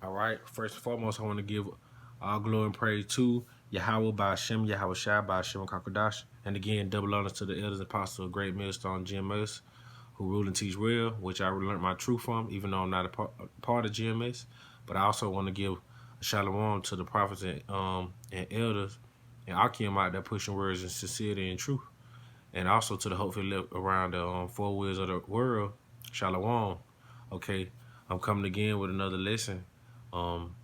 All right. First and foremost, I want to give all glory and praise to Yahweh by Hashem, Yahweh Shai by Hashem Kakadash. And again, double honors to the elders and apostles of Great Millstone GMS who rule and teach well, which I learned my truth from, even though I'm not a part of GMS. But I also want to give a shalom to the prophets and elders and Akim out there pushing words in sincerity and truth. And also to the hopefully left around the four wheels of the world, shalom. Okay, I'm coming again with another lesson. Um,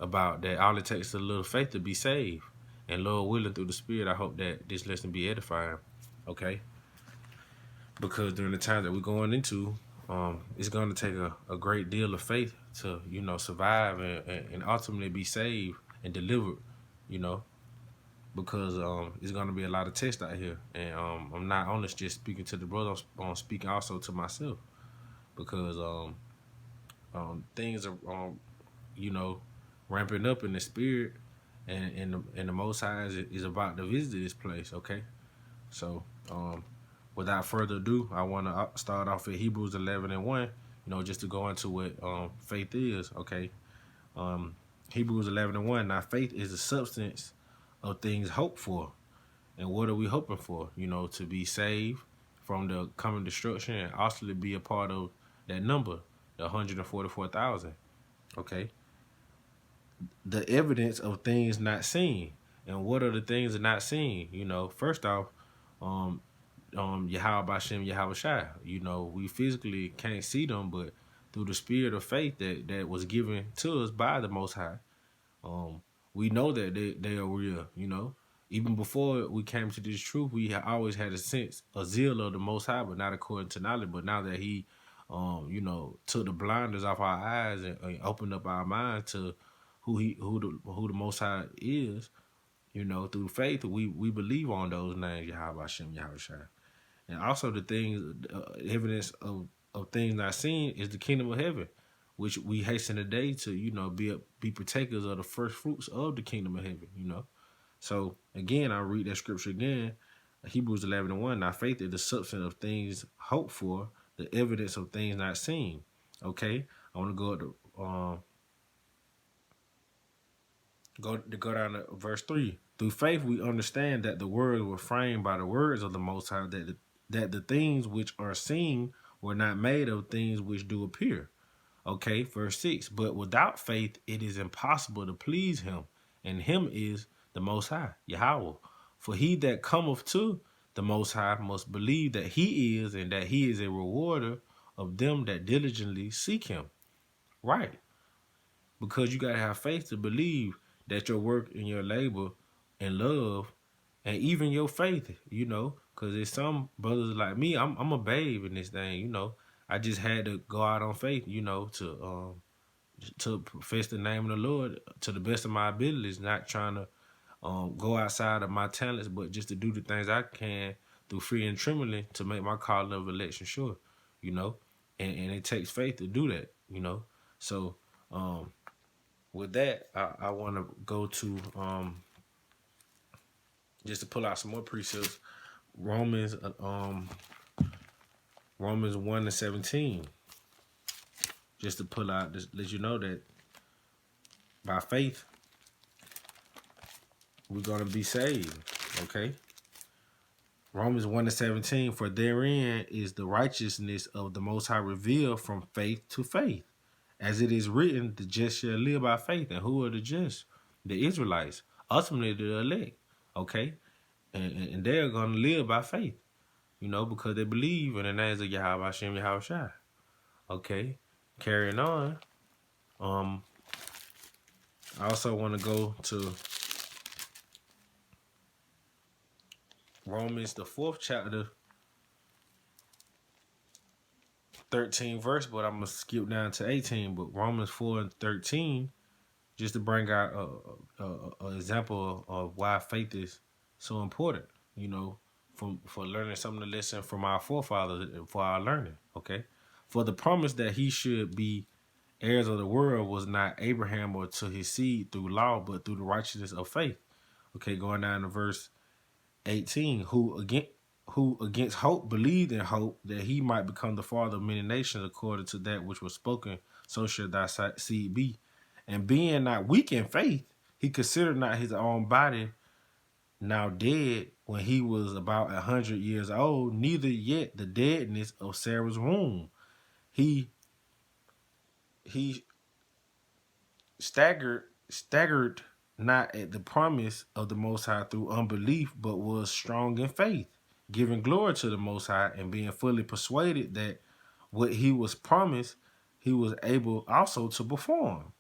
about that all it takes is a little faith to be saved. And Lord willing through the Spirit, I hope that this lesson be edifying. Okay? Because during the time that we're going into, it's going to take a great deal of faith to, survive and ultimately be saved and delivered, you know, because it's going to be a lot of tests out here. And I'm not only just speaking to the brother, I'm speaking also to myself because things are, you know, ramping up in the spirit, and the Most High is about to visit this place. Okay, so without further ado, I want to start off at Hebrews 11:1. Just to go into what faith is. Okay, Hebrews 11:1. Now, faith is the substance of things hoped for, and what are we hoping for? To be saved from the coming destruction, and also to be a part of that number, the 144,000. Okay, the evidence of things not seen. And what are the things that are not seen? First off, um, Yahweh Bashem, Yahweh Shai. We physically can't see them, but through the spirit of faith that was given to us by the Most High, um, we know that they are real. Even before we came to this truth, we always had a sense, a zeal of the Most High, but not according to knowledge. But now that He, took the blinders off our eyes and opened up our minds to who the Most High is, through faith, we believe on those names, Yahweh Hashem, Yahweh Shai. And also the things, evidence of things not seen is the kingdom of heaven, which we hasten today to, be partakers of the first fruits of the kingdom of heaven. So again, I'll read that scripture again, Hebrews 11:1. Now faith is the substance of things hoped for, the evidence of things not seen. Okay, I want to go to go down to verse 3. Through faith we understand that the worlds were framed by the words of the Most High, that the things which are seen were not made of things which do appear. Okay, verse 6. But without faith it is impossible to please him, and him is the Most High, Yahweh. For he that cometh to the Most High must believe that he is, and that he is a rewarder of them that diligently seek him. Right. Because you got to have faith to believe that your work and your labor and love and even your faith, because there's some brothers like me, I'm a babe in this thing, I just had to go out on faith, to profess the name of the Lord to the best of my abilities, not trying to go outside of my talents, but just to do the things I can through fear and trembling to make my calling of election sure, and it takes faith to do that, So with that, I want to go to just to pull out some more precepts. Romans 1:17. Just to pull out, just let you know that by faith we're gonna be saved. Okay. Romans 1:17. For therein is the righteousness of the Most High revealed from faith to faith. As it is written, the just shall live by faith. And who are the just? The Israelites. Ultimately the elect. Okay. And they're going to live by faith, because they believe in the names of Yahweh Hashem, Yahweh Shai. Okay. Carrying on. I also want to go to Romans, the 4th chapter, 13 verse, but I'm going to skip down to 18. But Romans 4:13, just to bring out an example of why faith is so important, for learning some of the lesson from our forefathers for our learning. Okay. For the promise that he should be heirs of the world was not Abraham or to his seed through law, but through the righteousness of faith. Okay, going down to verse 18, who against hope believed in hope that he might become the father of many nations, according to that which was spoken, so shall thy seed be. And being not weak in faith, he considered not his own body now dead when he was about 100 years old, neither yet the deadness of Sarah's womb. He he staggered not at the promise of the Most High through unbelief, but was strong in faith, giving glory to the Most High and being fully persuaded that what he was promised, he was able also to perform.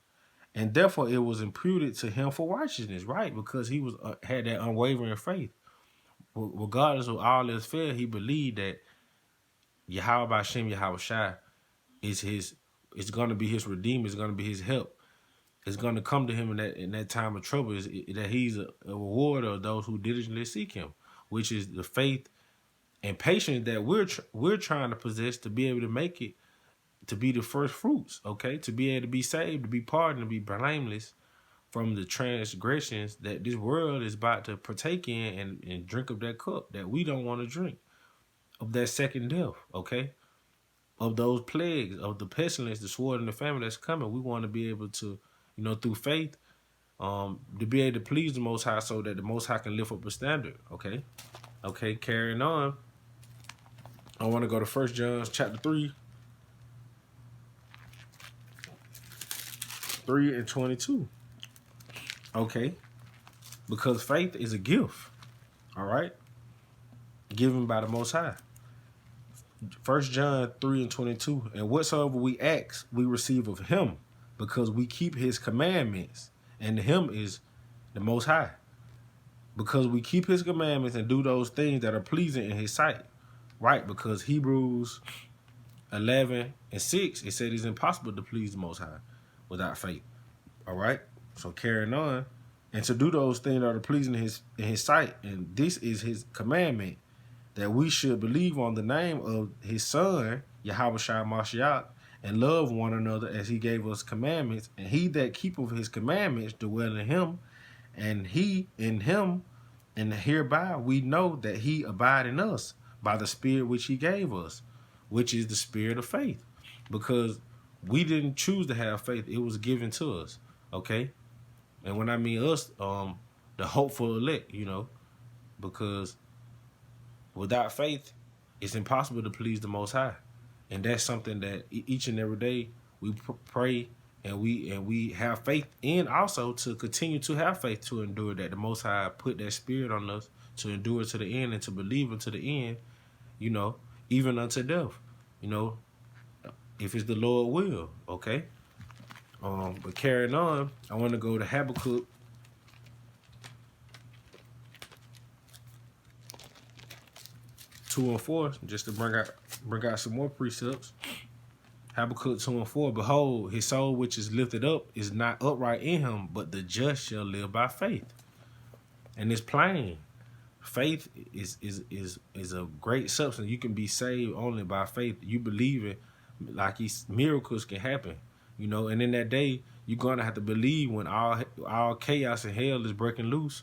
And therefore it was imputed to him for righteousness, right? Because he was had that unwavering faith. Regardless of all his fear, he believed that Yahweh Bashem Yahweh Shai is his. It's going to be his redeemer. It's going to be his help. It's going to come to him in that time of trouble. Is that he's a rewarder of those who diligently seek him, which is the faith and patience that we're trying to possess to be able to make it, to be the first fruits. Okay, to be able to be saved, to be pardoned, to be blameless from the transgressions that this world is about to partake in, and drink of that cup that we don't want to drink, of that second death, okay? Of those plagues, of the pestilence, the sword in the famine that's coming. We want to be able to, through faith, to be able to please the Most High so that the Most High can lift up a standard, okay? Okay, carrying on. I want to go to 1 John chapter 3, 3 and 22. Okay, because faith is a gift, all right, given by the Most High. 1 John 3 and 22, and whatsoever we ask, we receive of him, because we keep his commandments, and him is the Most High. Because we keep his commandments and do those things that are pleasing in his sight, right? Because Hebrews 11 and 6, it said it's impossible to please the Most High without faith, all right? So carrying on, and to do those things that are pleasing in his sight, and this is his commandment, that we should believe on the name of his Son, Yahweh Shai Mashiach, and love one another as he gave us commandments. And he that keepeth his commandments dwell in him, and he in him, and hereby we know that he abide in us by the Spirit which he gave us, which is the Spirit of faith. Because we didn't choose to have faith, it was given to us, okay? And when I mean us, the hopeful elect, because without faith, it's impossible to please the Most High. And that's something that each and every day we pray and we have faith in, also to continue to have faith to endure, that the Most High put that spirit on us to endure to the end and to believe unto the end, even unto death, if it's the Lord will, okay? But carrying on, I want to go to Habakkuk 2 and 4, just to bring out some more precepts. Habakkuk 2 and 4, behold, his soul which is lifted up is not upright in him, but the just shall live by faith. And it's plain. Faith is a great substance. You can be saved only by faith. You believe it, like miracles can happen. And in that day, you're gonna have to believe when all chaos and hell is breaking loose.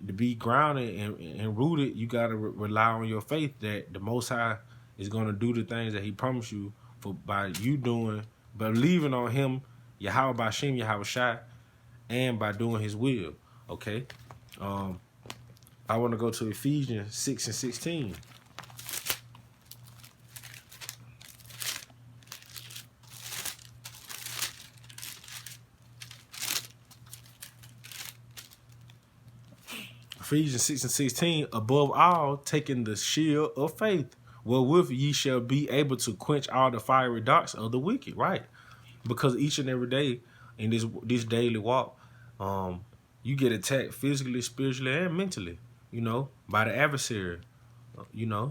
To be grounded and rooted, you gotta rely on your faith that the Most High is gonna do the things that he promised you by you believing on him, Yahweh Bashem, Yahweh Shai, and by doing his will. Okay. I want to go to Ephesians 6 and 16. Ephesians 6 and 16, above all, taking the shield of faith, wherewith ye shall be able to quench all the fiery darts of the wicked, right? Because each and every day in this daily walk, you get attacked physically, spiritually, and mentally, by the adversary,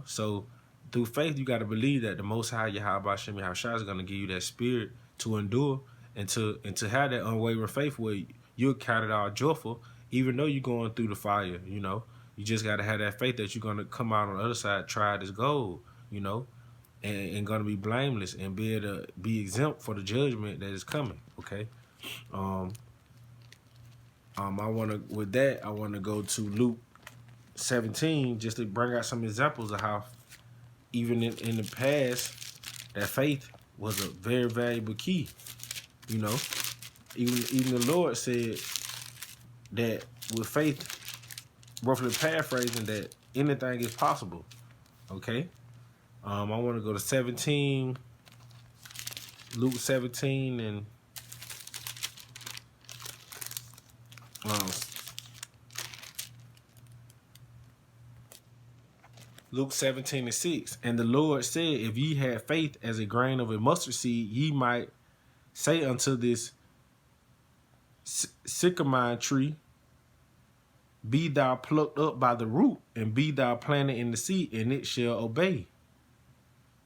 So through faith, you got to believe that the Most High, Yahweh Bashem Yahweh Shai, is going to give you that spirit to endure and to have that unwavering faith where you're counted all joyful, even though you're going through the fire, You just got to have that faith that you're going to come out on the other side, tried as gold, and going to be blameless and be able to be exempt for the judgment that is coming, okay? I want to go to Luke 17 just to bring out some examples of how even in the past that faith was a very valuable key, Even the Lord said that with faith, roughly paraphrasing, that anything is possible. Okay. I want to go to 17, Luke 17 and um, Luke 17 and 6. And the Lord said, if ye had faith as a grain of a mustard seed, ye might say unto this sycamore tree, be thou plucked up by the root, and be thou planted in the sea, and it shall obey.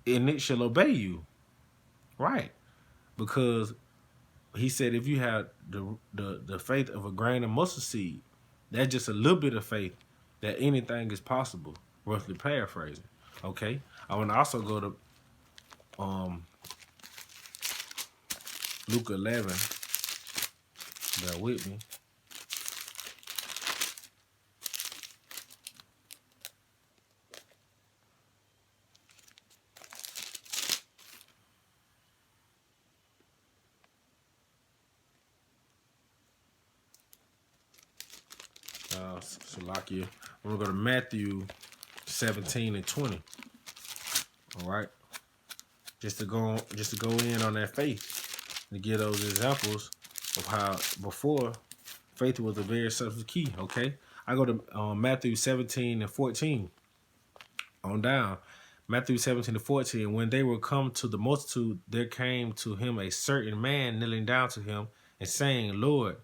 And it shall obey you. Right. Because he said if you have the faith of a grain of mustard seed, that's just a little bit of faith that anything is possible, roughly paraphrasing. Okay. I want to also go to Luke 11. Bear with me. Salakia. I'm gonna go to Matthew 17 and 20. All right. Just to go in on that faith, to give those examples of how before faith was a very substantive key. Okay. I go to Matthew 17 and 14 on down. Matthew 17 to 14. When they were come to the multitude, there came to him a certain man kneeling down to him and saying, Lord,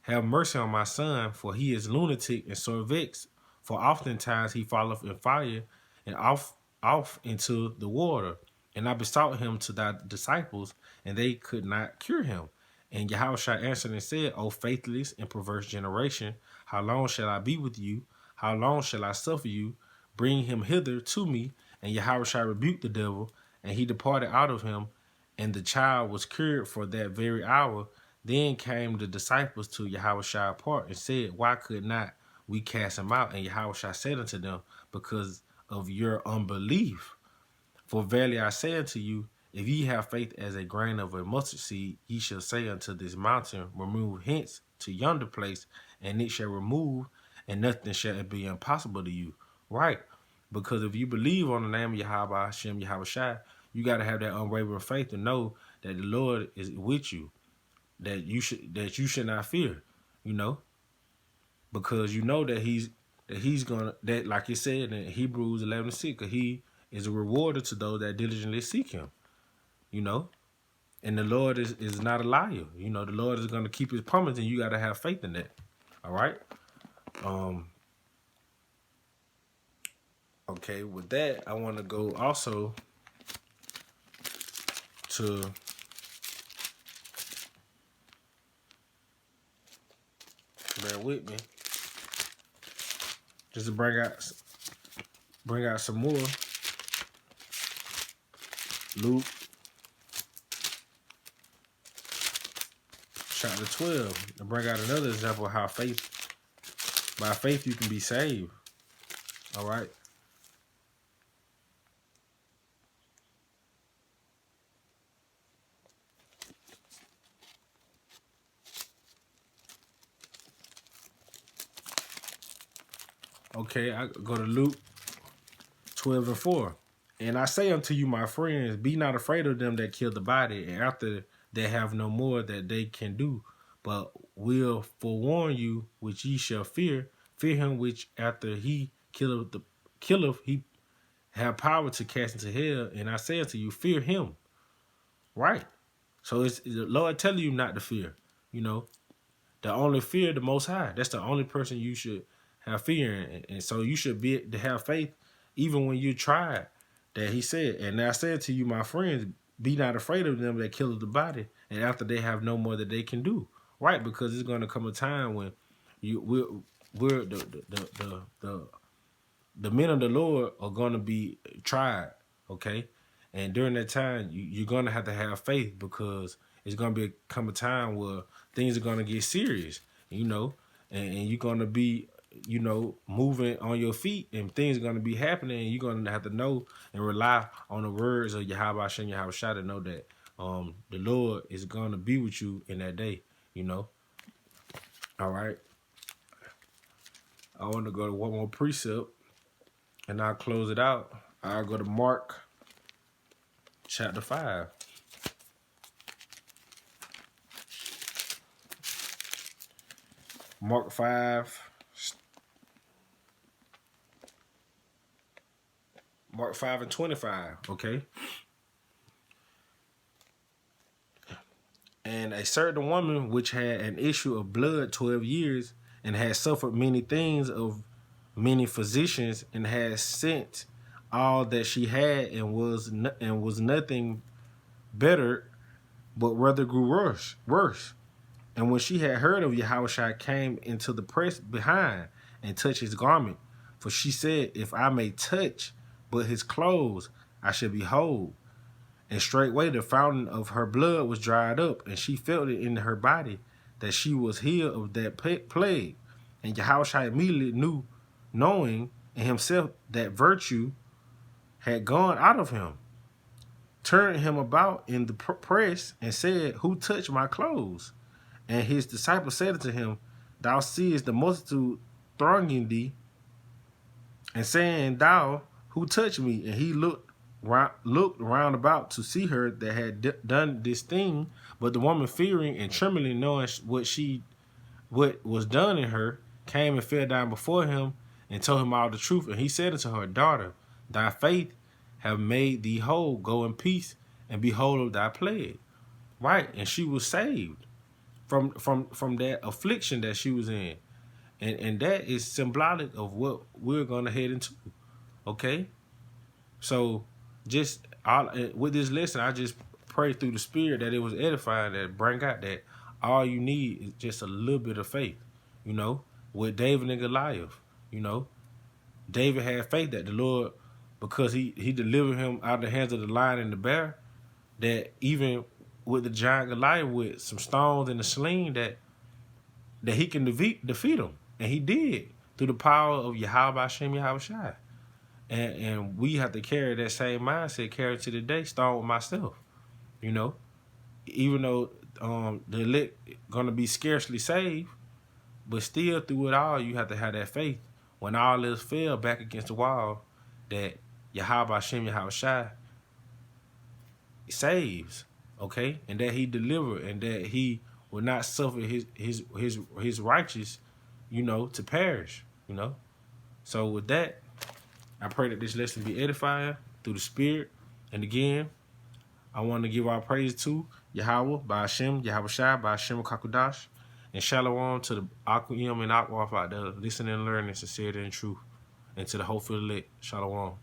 have mercy on my son, for he is lunatic and sore vexed. For oftentimes he falleth in fire and off into the water. And I besought him to thy disciples, and they could not cure him. And Yahushua answered and said, O faithless and perverse generation, how long shall I be with you? How long shall I suffer you? Bring him hither to me. And Yahushua rebuked the devil, and he departed out of him, and the child was cured for that very hour. Then came the disciples to Yahushua apart and said, why could not we cast him out? And Yahushua said unto them, because of your unbelief. For verily I say unto you, if ye have faith as a grain of a mustard seed, ye shall say unto this mountain, remove hence to yonder place, and it shall remove, and nothing shall be impossible to you. Right? Because if you believe on the name of Yahweh Hashem Yahushua, you got to have that unwavering faith to know that the Lord is with you. That you should not fear, because you know that he's gonna, that like it said in Hebrews 11:6, he is a rewarder to those that diligently seek him, and the Lord is not a liar. The Lord is gonna keep his promise, and you gotta have faith in that. All right. Okay, with that, I want to go also to bear with me, just to bring out some more. Luke chapter 12, to bring out another example of how by faith you can be saved. All right. Okay, I go to Luke 12 and 4. And I say unto you, my friends, be not afraid of them that kill the body, and after they have no more that they can do, but will forewarn you which ye shall fear. Fear him which after he killeth, he have power to cast into hell. And I say unto you, fear him. Right. So it's the Lord telling you not to fear. The only fear the Most High. That's the only person you should have fear in. And so you should be to have faith even when you try. That he said, and I said to you, my friends, be not afraid of them that kill the body, and after they have no more that they can do. Right, because it's going to come a time when we're the men of the Lord are going to be tried. Okay, and during that time, you're going to have faith, because it's going to come a time where things are going to get serious. And you're going to be moving on your feet, and things are going to be happening, and you're going to have to know and rely on the words of Yahweh Hashem Yahushua to know that the Lord is going to be with you in that day. you know. All right. I want to go to one more precept, and I'll close it out. I'll go to Mark chapter 5. Mark 5. Mark 5 and 25. Okay. And a certain woman which had an issue of blood 12 years and had suffered many things of many physicians and had sent all that she had and was nothing better, but rather grew worse. And when she had heard of Yahushua, came into the press behind and touched his garment. For she said, if I may touch but his clothes, I shall be whole. And straightway the fountain of her blood was dried up, and she felt it in her body that she was healed of that plague. And Yahushua immediately knowing in himself that virtue had gone out of him, turned him about in the press and said, who touched my clothes? And his disciples said unto him, thou seest the multitude thronging thee, and saying, thou, who touched me? And he looked round about to see her that had done this thing. But the woman, fearing and trembling, knowing what was done in her, came and fell down before him and told him all the truth. And he said unto her, daughter, thy faith have made thee whole. Go in peace and be whole of thy plague. Right, and she was saved from that affliction that she was in. And that is symbolic of what we're going to head into. Okay? So just with this lesson, I just pray through the Spirit that it was edifying, that bring out that all you need is just a little bit of faith, you know, with David and Goliath. You know, David had faith that the Lord, because he delivered him out of the hands of the lion and the bear, that even with the giant Goliath with some stones and a sling, that he can defeat him. And he did through the power of Yahweh Hashem Yahushua. And we have to carry that same mindset, carry it to the day, start with myself. You know, even though the elect gonna be scarcely saved, but still through it all, you have to have that faith. When all else fail back against the wall, that Yahweh Hashem Yahushua saves, okay, and that he delivered, and that he will not suffer his righteous, you know, to perish. You know, so with that, I pray that this lesson be edifying through the Spirit. And again, I want to give our praise to Yahweh, by Hashem, Yahweh Shai, by Hashem Kakudash, and Shalom to the Akum and Akwaf out there listening and learning sincerity and truth, and to the whole field elect. Shalom.